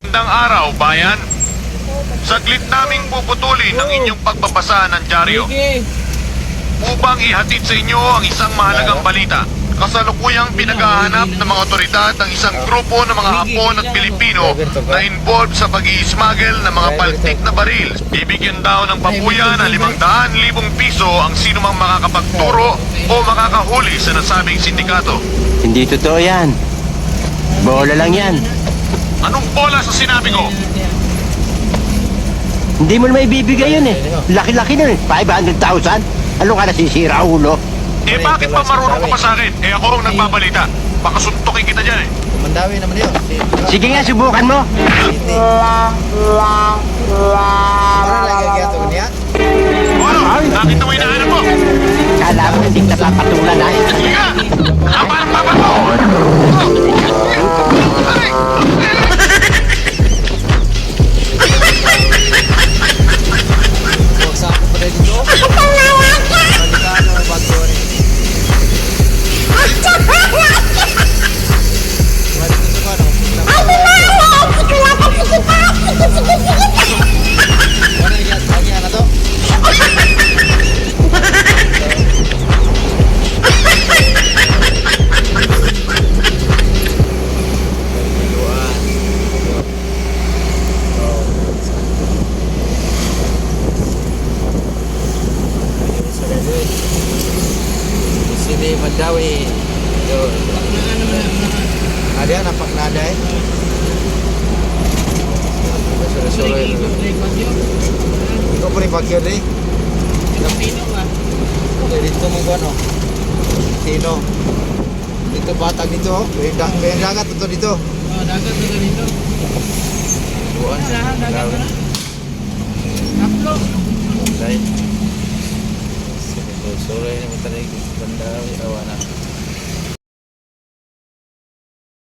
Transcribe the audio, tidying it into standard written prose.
Magandang araw, bayan. Saglit naming puputulin ang inyong pagbabasa ng dyaryo upang ihatid sa inyo ang isang mahalagang balita. Kasalukuyang pinaghahanap ng mga otoridad ang isang grupo ng mga Hapon at Pilipino na involved sa pag-i-smuggle ng mga paltik na baril. Bibigyan daw ng pabuya na 500,000 piso ang sinumang makakapagturo o makakahuli sa nasabing sindikato. Hindi totoo yan. Bola lang yan. Anong bola sa sinabi ko? Hindi mo naman ibibigay yun eh. Laki-laki na eh. 500,000? Ano ka nasisira, ulo? Eh bakit pa marunong ka pa sa akin? Eh ako ang nagbabalita. Baka suntukin kita dyan eh. Mandawi naman yun. Sige nga, subukan mo. Para lagi kaya ito niya? Ano? Bakit mo hinahanap mo? Kala mo hindi ka papatulan ha. Sige nga! Haba ng papa mo! Huwag sa ako pa rin dito. Balitaan mo ang bago rin. Balik dito ka, no? Lagi na to? Sini Mandawi. Yun. Ada nampak nada eh. Sore-sore. Ikaw po rin pagkir eh. Dito mo ko ano? Sino? Dito batag dito oh. May dagat ito dito. Oh, dagat na ganito. Buwan. Dagat na. Taplo. Dahil. Sore-sore naman talaga. Mandawi. Awana.